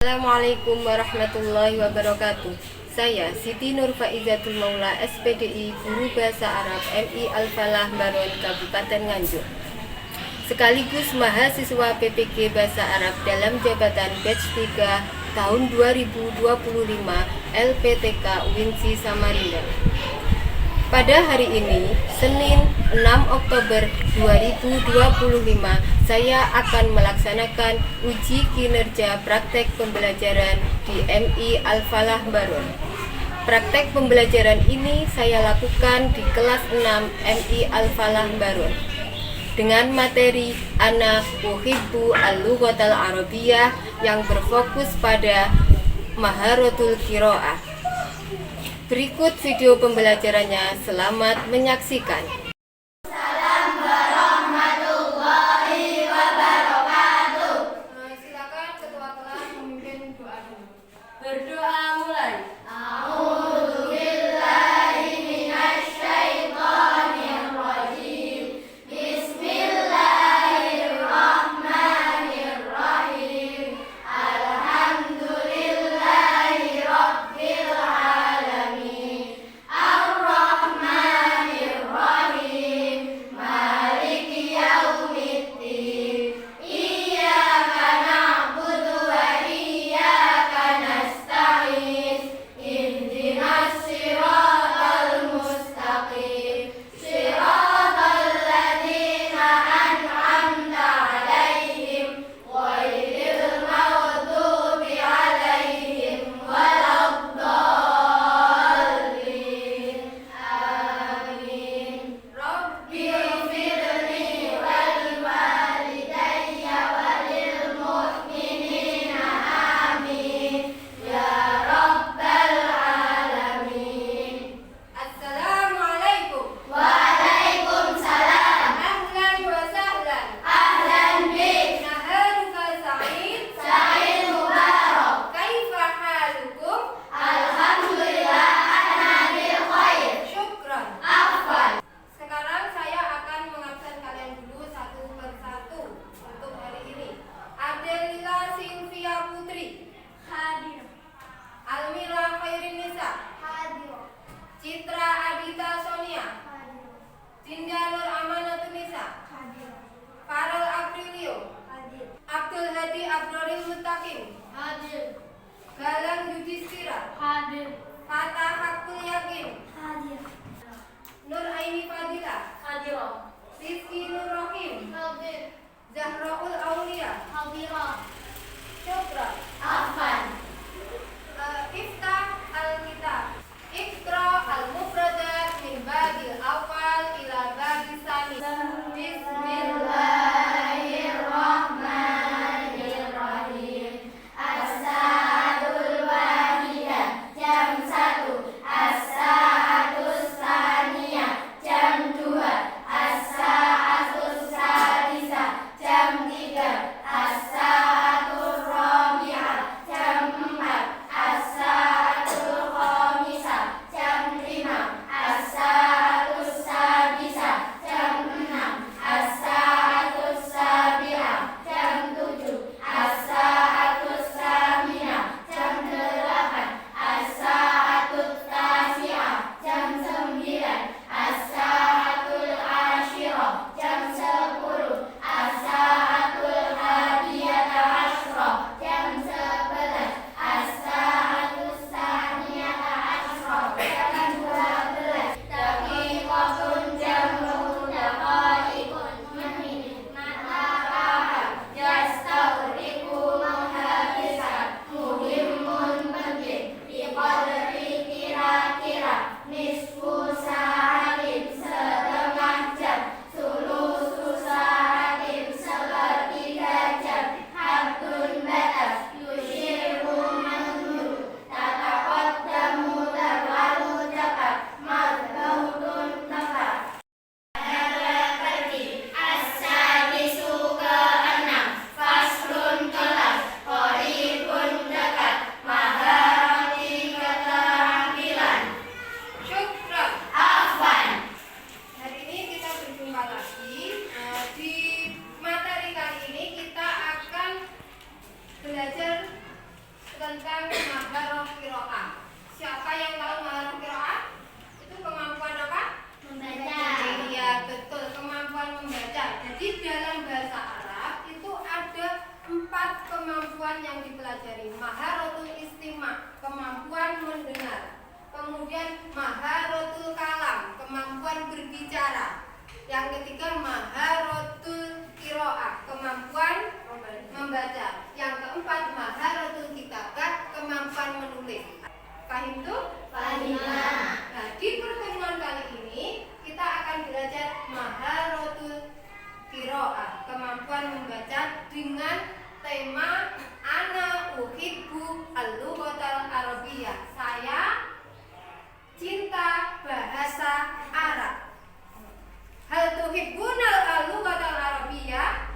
Assalamualaikum warahmatullahi wabarakatuh. Saya Siti Nur Faizatul Maula, SPDI, Guru Bahasa Arab MI Al-Falah Baron, Kabupaten Nganjuk, sekaligus mahasiswa PPG Bahasa Arab dalam jabatan Batch 3 tahun 2025 LPTK UINSI Samarinda. Pada hari ini, Senin 6 Oktober 2025, saya akan melaksanakan uji kinerja praktek pembelajaran di MI Al-Falah Baron. Praktek pembelajaran ini saya lakukan di kelas 6 MI Al-Falah Baron dengan materi Ana Uhibbu Al-Lughatal Arabiyah yang berfokus pada Maharatul Qiraah. Berikut video pembelajarannya, selamat menyaksikan. Salam warahmatullahi wabarakatuh. Silakan ketua kelas memimpin doa dulu. Berdoa mulai. A'udzu billahi minasy syaithanir rajim. Bismillahirrahmanirrahim. Alhamdulillahi rabbil alamin. Ar-Rahmanir Rahim. Maliki yaumiddin. Iyyaka na'budu wa iyyaka nasta'in. Ihdinas siratal mustaqim. Siratal ladzina an'amta 'alaihim ghairil maghdubi 'alaihim waladdallin. Amin. Rabbi ighfirli wal walidayya walil mu'minina amin ya rabbal alamin. Assalamualaikum. Waalaikumsalam. Ahlan wa sahlan. Ahlan bik. Naharuka sa'id. Sa'id mubarak. Kaifa halukum? Alhamdulillah ana bil khair. Syukran. Afwan. Sekarang saya akan mengabsen kalian dulu satu persatu untuk hari ini. Adelila Sylvia Putri, Hadir. Almira Khairin Nisa, Hadir. Citra Adita Sonia, Hadir. Dinda Nur Amanatun Nisa, Hadir. Farel Aprilio, Hadir. Abdul Hadi Abduril Mutakim, Hadir. Galang Yudhistira, Hadir. Fatah Hakul Yakin, Hadir. Nur Aini Fadila, Hadir. Rizky Nur Rahim, Hadir. Zahraul Aulia, Hadirah. Syukran. Afwan. Iftah al-kitab. Iqra al-mufradat min babil awal ila babil sani. Bismillahirrahmanirrahim. As-sa'atul wahidah jam 1. As-sa'atus tsaniyah jam 2. As-sa'atus tsalisah jam 3. As-sa'atur rabi'ah tentang maharoh qiraah. Siapa yang tahu maharoh qiraah? Itu kemampuan apa? Membaca. Iya, betul, kemampuan membaca. Jadi dalam bahasa Arab itu ada 4 kemampuan yang dipelajari. Maharotul istima', kemampuan mendengar. Kemudian maharotul kalam, kemampuan berbicara. Yang ketiga maharotul qiraah, kemampuan membaca. Yang keempat maharotul kitabah, kemampuan menulis. Paham tuh? Paham. Nah, di pertemuan kali ini kita akan belajar maharotul qiraah, kemampuan membaca dengan tema ana uhibbu al-lughatal arabiyyah. Saya cinta bahasa Arab. Hal tuhibbunal al-lughatal arabiyyah?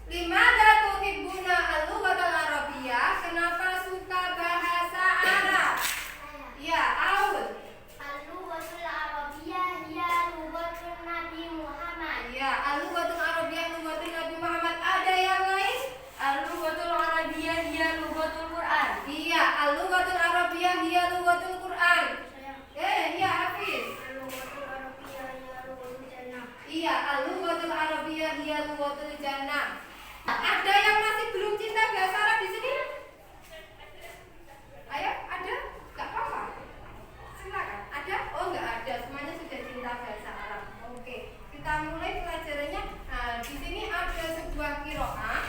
Limada tuhibbuna al-lughatal arabiyyah? Kenapa suka bahasa Arab? Ya, Aul. Al-lughatul arabiyyah hiya lughatun Nabi Muhammad. Ya, al-lughatul arabiyyah lughatul Nabi Muhammad. Ada yang lain? Al-lughatul arabiyyah hiya lughatul Qur'an. Iya, al-lughatul arabiyyah hiya lughatul Qur'an. Iya, Hafiz. Al-lughatul arabiyyah hiya lughatul jannah. Iya, al-lughatul arabiyyah hiya lughatul jannah. Ada yang masih belum cinta bahasa Arab di sini? Ayo, ada? Gak apa-apa. Silakan. Ada? Oh, enggak ada. Semuanya sudah cinta bahasa Arab. Oke, kita mulai pelajarannya. Nah, di sini ada sebuah qiraah.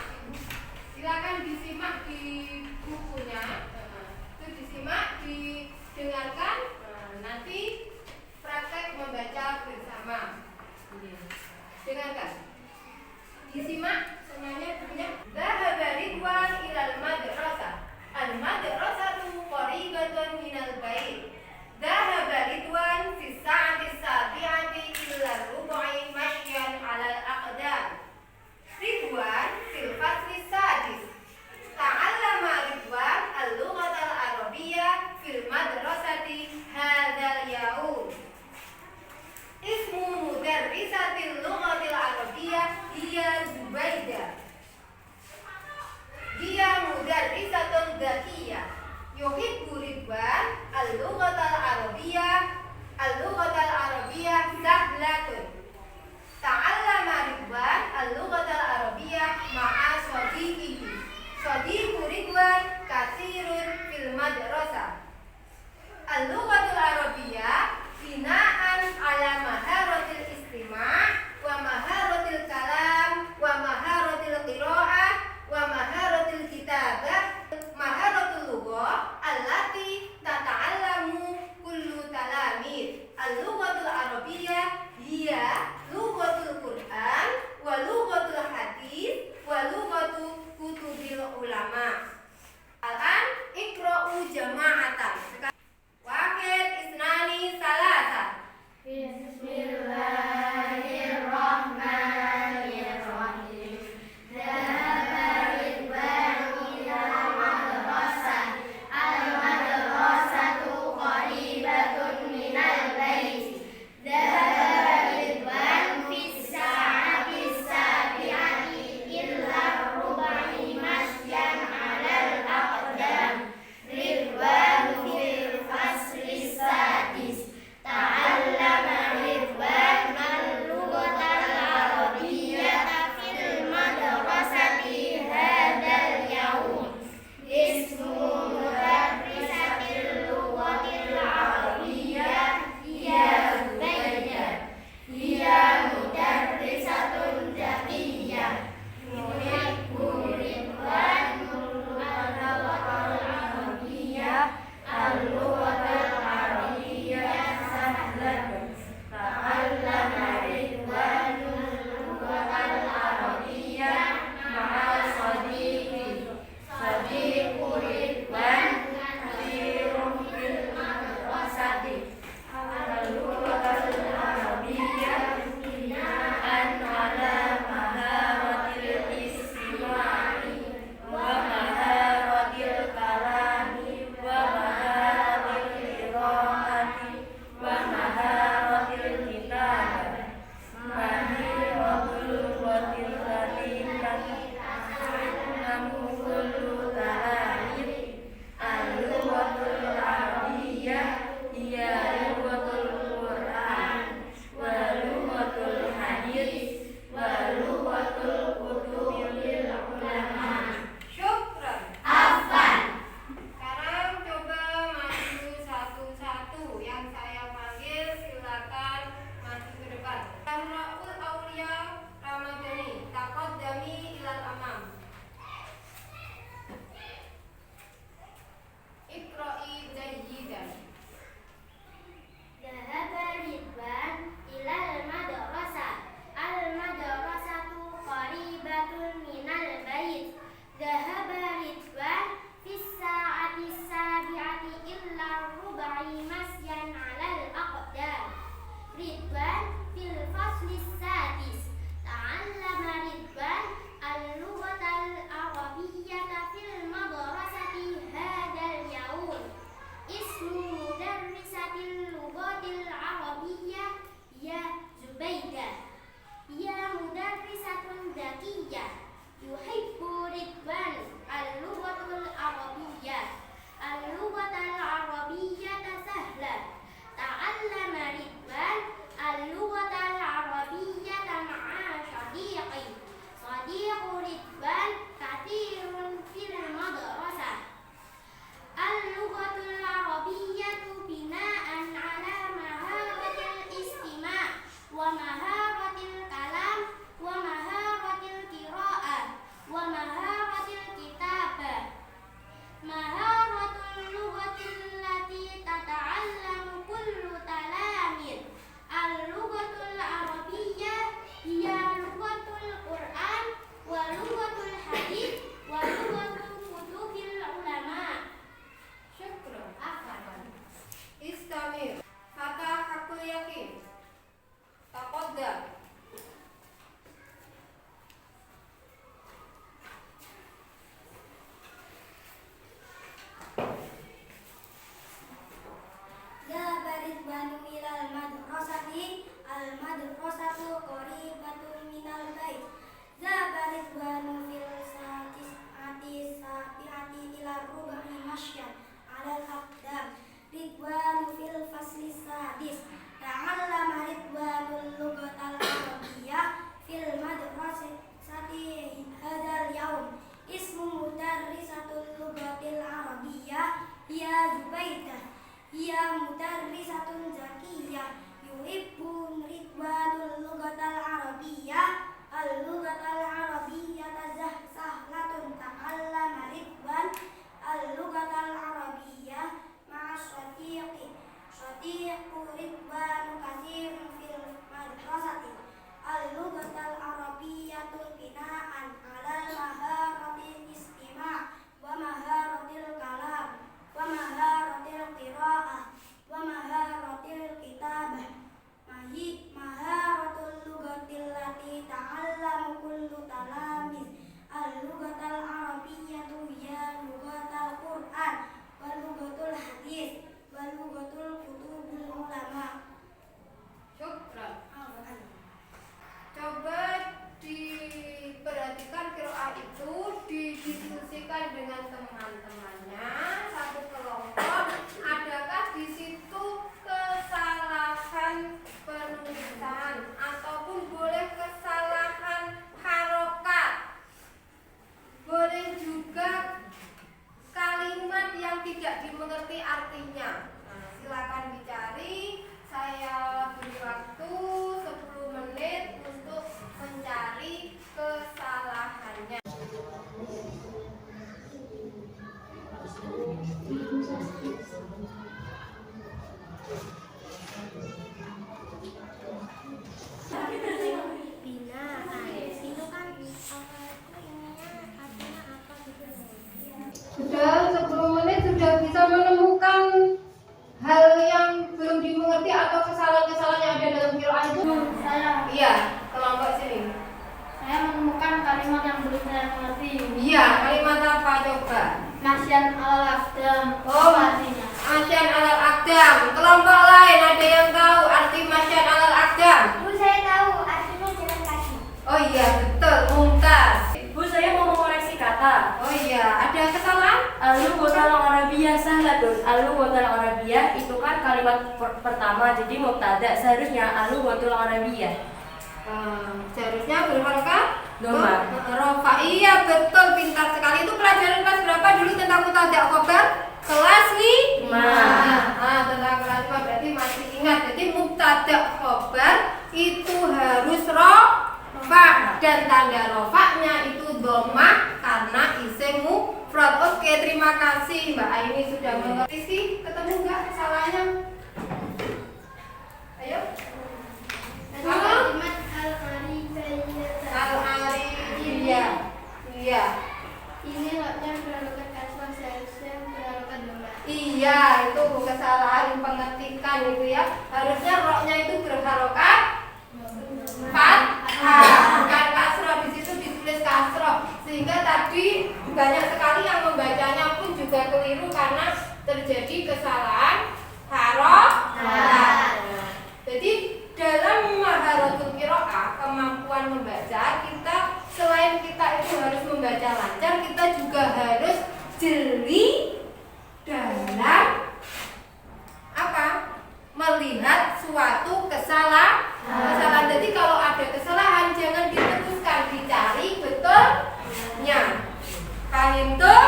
Silakan disimak di bukunya. Itu disimak, didengarkan. Nanti praktek membaca bersama. Dengarkan. Disimak semuanya bukunya. Dhahaba Ridwan ilal madrasah. Al madrasatu qaribatun minal bait. Dhahaba Ridwan fi sa'ati sabi'ati illa rubu'i mashyan 'alal aqdam. Ridwan fil fasli sadis. Ta'allama Ridwan al-lughatal arabiyyah fil madrasati hadzal yaum. Ismu mudarrisatil lughatil arabiyyah hiya Zubaidah. Dia mudarrisatun dzakiyah. Yuhibbu Ridwan al-lughatal arabiyyah sahlatun. Ta'allama Ridwan al-lughatal arabiyyah ma'a shadiqihi. Shadiqu Ridwan katsirun fil madrasah. Al-lughatul arabiyyah binaan ala maharatil istima' wa maharatil kalam wa maharatil qiraah wa maharatil kitabah maharatul lughah allati tata'allamu kullu talamid. Al-lughatul arabiyyah hiya lughatul Qur'an wa lughatul hadis wa lughatu kutubil ulama. Al-an iqra'u jama'atan. Wahid isnani salasa. Bismillahirrahmanirrahim. Dhahaba Ridwan ilal madrasah. Al-madrasatu qaribatun minal bait. Dhahaba Ridwan fis sa'ati sabi'ati illa rubu'i mashyan 'ala hiya Zubaidah, hiya mudarrisatun zakiyah, yuhibbun ridwanul lughatal arabiyyah, al-lughatal arabiyyah sahlatun ta'allama ridwan, al-lughatal arabiyyah ma'as shatiqu ridwanu katsirun fil madrasati, al-lughatal arabiyyatul bina'an 'alal maharatil istima' wa maharatil kalam wa maharatil qira'ah wa maharatil kitabah maharatul lughatil lati ta'allamu kullu talamiz, al-lughatal arabiyyatu hiya lughatul Qur'an wa lughatul hadis wa lughatul kutubul ulama. Syukran. Coba diperhatikan qiraah itu, didiskusikan dengan teman-temannya satu kelompok. Adakah di situ kesalahan penulisan ataupun boleh kesalahan harokat, boleh juga kalimat yang tidak dimengerti artinya. Nah, silakan dicari. Saya beri waktu 10 menit untuk mencari kesalahannya. Sudah 10 menit sudah bisa menemukan hal yang belum dimengerti atau kesalahan-kesalahan yang ada dalam qiraah itu? Saya Iya, kelompok sini. menemukan kalimat yang belum saya mengerti. Iya, kalimat apa coba? Masyan al-aqdam. Oh, artinya. Masyan alal aqdam. Kelompok lain ada yang tahu arti masyan alal aqdam? Bu, saya tahu artinya jalan kaki. Oh iya, betul, Mumtaz. Bu, saya mau mengoreksi kata. Oh iya, ada kesalahan? Al-lughatul arabiyyah sahlatun. Al-lughatul arabiyyah itu kan kalimat pertama, jadi mubtada, seharusnya al-lughatul arabiyyah. Seharusnya berharga Doma. Rofa. Iya, betul, pintar sekali. Itu pelajaran kelas berapa dulu tentang mubtada khobar? Kelas 5. Tentang kelas 5 berarti masih ingat. Jadi mubtada khobar itu harus rofa dan tanda rofanya itu doma karena isim mufrad. Oke, terima kasih Mbak Aini sudah mengerti sih. Ketemu nggak kesalahannya? Ayo. Halo? Al-Arifiyah. Iya. Ini lotnya berharokat kasrah, seharusnya berharokat doma. Iya, itu kesalahan pengetikan itu ya. Harusnya roknya itu berharokat fathah, bukan kasroh. Di situ ditulis kasroh. Sehingga tadi banyak sekali yang membacanya pun juga keliru karena terjadi kesalahan harokat. Jadi dalam maharatul qiraah, kemampuan membaca, kita selain kita itu harus membaca lancar, kita juga harus jeli dalam apa? Melihat suatu kesalahan. Jadi kalau ada kesalahan jangan diteruskan, dicari betulnya. Paham tuh?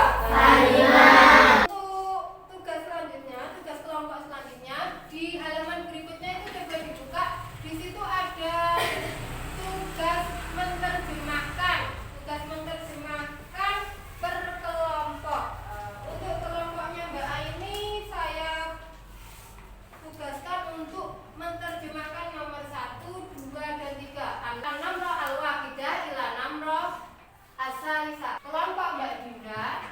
Untuk tugas selanjutnya, tugas kelompok selanjutnya di halaman berikutnya itu coba dibuka. Di situ ada tugas menerjemahkan per kelompok. Untuk kelompoknya Mbak Aini saya tugaskan untuk menerjemahkan nomor 1, 2, dan 3. An-namro al-waqidah ila namro as-salisa. Kelompok Mbak Dinda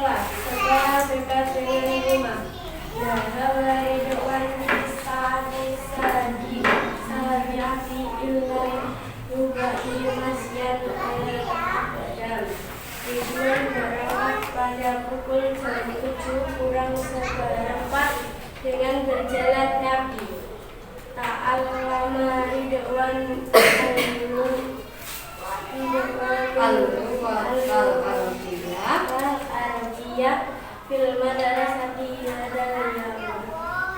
sekolah. Sekolah dekat dengan rumah. Zahaba Ridwan Sadi Sabiati Ilai Yubai Masyan Al-Badam. Ridwan berangkat pada pukul jam 7 kurang seperempat dengan berjalan kaki. Ta'allama Ridwan Al-Arabiyah fil madrasati hadal yaum.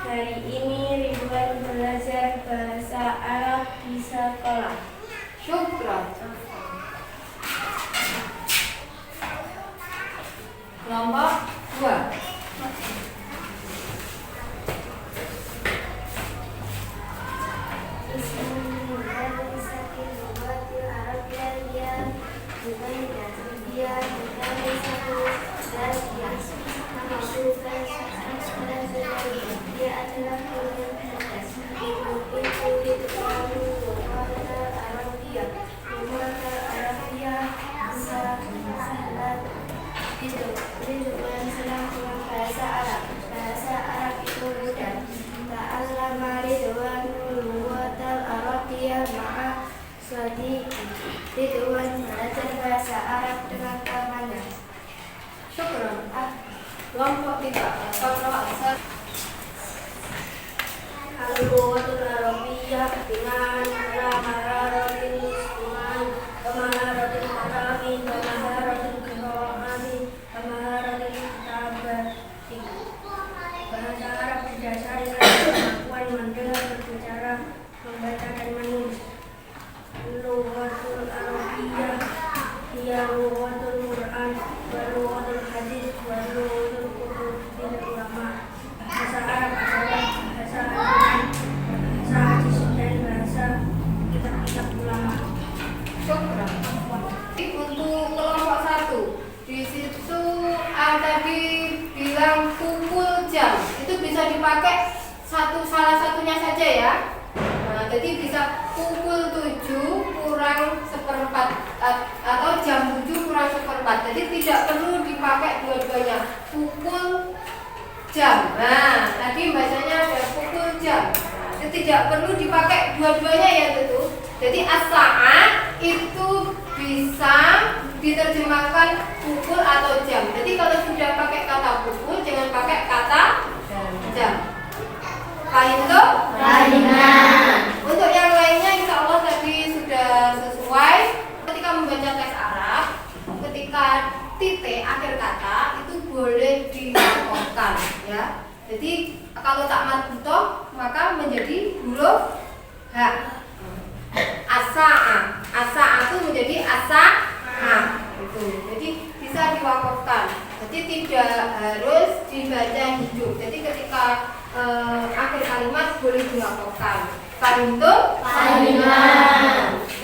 Hari ini Ridwan belajar bahasa Arab di sekolah. Syukran. Kelompok 2. Bahasa Arab itu mudah. Ta'allama Ridwan luwatal Arabiyah ma'a sadiqi. Ridwan belajar bahasa Arab dengan temannya. Syukran. Kelompok 3. Kelompok Al-Luwatul Arabiyah dengan maharatil Islam, maharatil Arabi, maharatil Qur'ani, maharatil Kitabati. Bahasa Arab didasari dari kemampuan mendengar, berbicara, membaca dan menulis. Luwatul Arabiyah hiya luwatul Qur'an wa luwatul hadits wa luwatul kutubul ulama. Bahasa Arab adalah bahasa Al-Quran, bahasa hadis dan bahasa kitab-kitab ulama. Syukran. Untuk kelompok 1, di situ tadi bilang pukul jam, itu bisa dipakai salah satunya saja ya. Nah, jadi bisa pukul 7 kurang seperempat atau jam 7 kurang seperempat. Jadi tidak perlu dipakai dua-duanya. Pukul jam. Nah, tadi bacanya ada pukul jam. Nah, tidak perlu dipakai dua-duanya ya tentu. Jadi as-sa'ah itu bisa diterjemahkan pukul atau jam. Jadi kalau sudah pakai kata pukul, jangan pakai kata jam. Paham tuh? Untuk yang lainnya insya Allah tadi sudah sesuai. Ketika membaca teks Arab, ketika titik akhir kata itu boleh diwakafkan ya. Jadi kalau tak marbutoh maka menjadi huruf H. As-sa'ah itu menjadi as-sa'ah itu. Jadi bisa diwakafkan. Jadi tidak harus dibaca hidup. Jadi ketika akhir kalimat boleh diwakafkan. Paham tuh?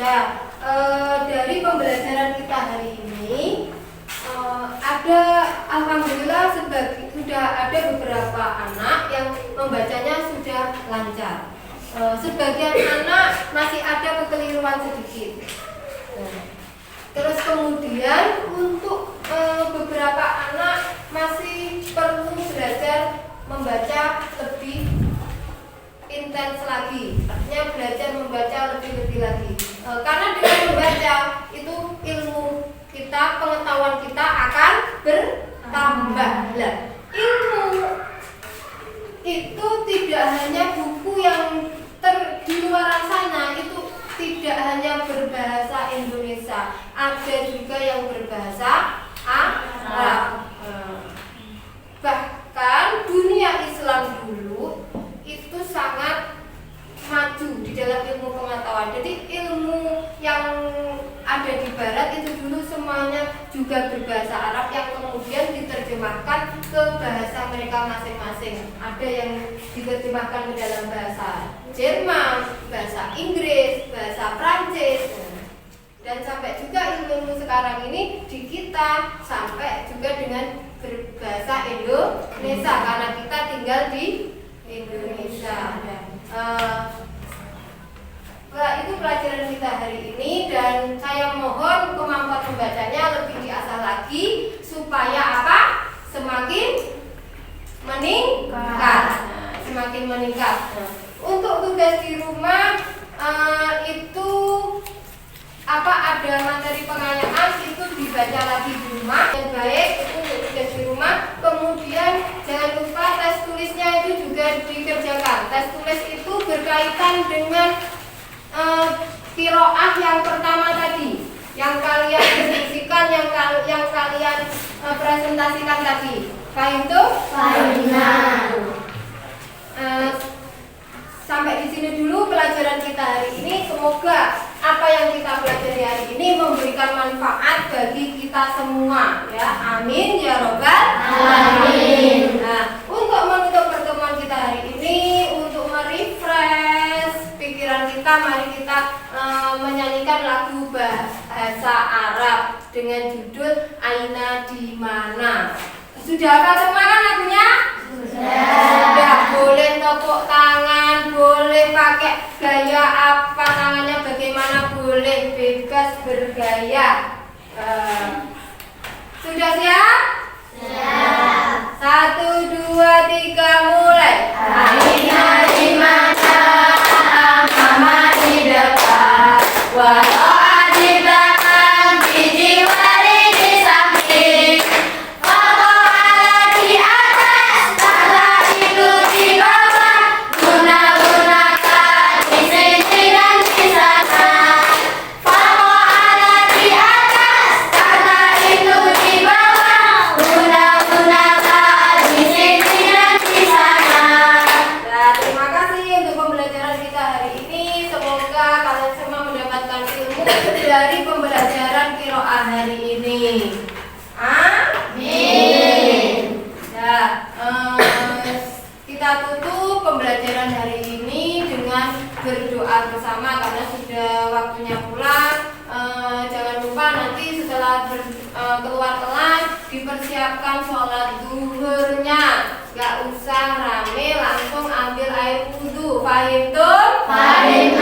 Nah, dari pembelajaran kita hari ini ada alhamdulillah sudah ada beberapa anak yang membacanya sudah lancar. Sebagian anak masih ada kekeliruan sedikit. Terus kemudian untuk beberapa anak masih perlu belajar membaca lebih intens lagi. Artinya belajar membaca lebih lagi. Karena dengan membaca itu ilmu kita, pengetahuan kita akan bertambah. Ilmu itu tidak hanya buku yang di luar sana, itu tidak hanya berbahasa Indonesia, ada juga yang berbahasa Arab. Bahkan dunia Islam dulu itu sangat maju di dalam ilmu pengetahuan. Jadi ilmu yang ada di barat itu dulu semuanya juga berbahasa Arab yang kemudian diterjemahkan ke bahasa mereka masing-masing. Ada yang diterjemahkan ke dalam bahasa Jerman, bahasa Inggris, bahasa Prancis, dan sampai juga ilmu sekarang ini di kita sampai juga dengan berbahasa Indonesia karena kita tinggal di Indonesia. Itu pelajaran kita hari ini, dan saya mohon kemampuan membacanya lebih diasah lagi supaya apa? semakin meningkat. Nah, semakin meningkat. Untuk tugas di rumah itu ada materi pengayaan itu dibaca lagi di rumah. Yang baik itu untuk tugas di rumah. Kemudian jangan lupa tes tulisnya itu juga dikerjakan. Tes tulis itu berkaitan dengan qiraah yang pertama tadi, yang kalian diskusikan, yang kalian presentasikan tadi. Paham tuh? Sampai di sini dulu pelajaran kita hari ini. Semoga apa yang kita pelajari hari ini memberikan manfaat bagi kita semua, ya. Amin ya robbal alamin. Nah, untuk menutup pertemuan kita hari ini, untuk merefresh pikiran kita, mari kita menyanyikan lagu bahasa Arab dengan judul Aina di mana. Sudah hafal semua kan lagunya? Sudah. Boleh tepuk tangan, boleh pakai gaya apa tangannya, bagaimana boleh, bebas bergaya. Sudah siap? Siap. 1, 2, 3 mulai. Aina di mana, mama di depan, waro'a di belakang, biji wari di samping. Dari pembelajaran qiraah hari ini. Amin. Ya, kita tutup pembelajaran hari ini dengan berdoa bersama karena sudah waktunya pulang. Jangan lupa nanti setelah keluar kelas dipersiapkan sholat zuhurnya. Gak usah rame, langsung ambil air wudhu. Paham tuh? Paham.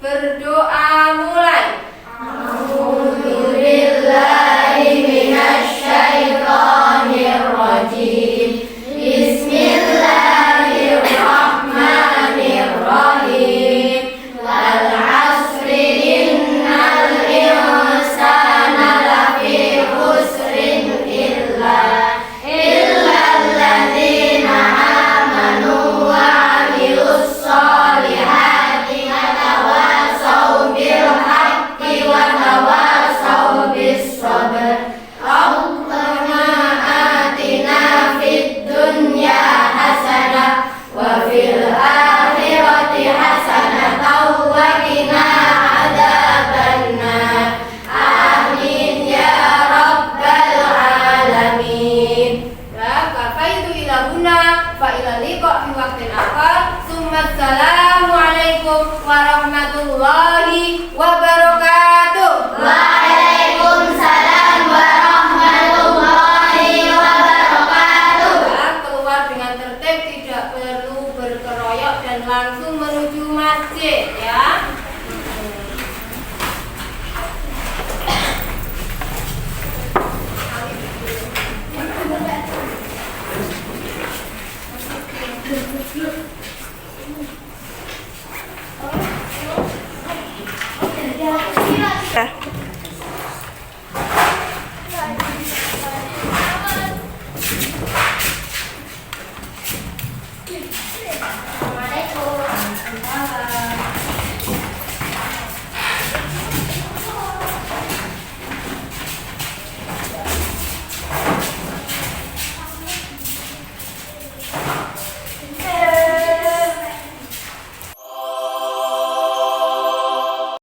Berdoa mulai. A'udzubillahi minasyaitonirrajim. Bismillahirrahmanirrahim. Wal 'asri innal insana lafi khusrin illa alladzina amanu wa 'amilus sholihati bil haqqi wa tawasaw bis sabr. Rabbana atina fid dunya hasanah wa fil akhirati hasanah wa qina adzabannar. Amin ya rabbal alamin. Ya, kafaitu ila huna fa ila liqa fi waqtin akhar. Assalamualaikum warahmatullahi wabarakatuh. Waalaikumsalam warahmatullahi wabarakatuh. Keluar dengan tertib, tidak perlu berkeroyok dan langsung menuju masjid, ya.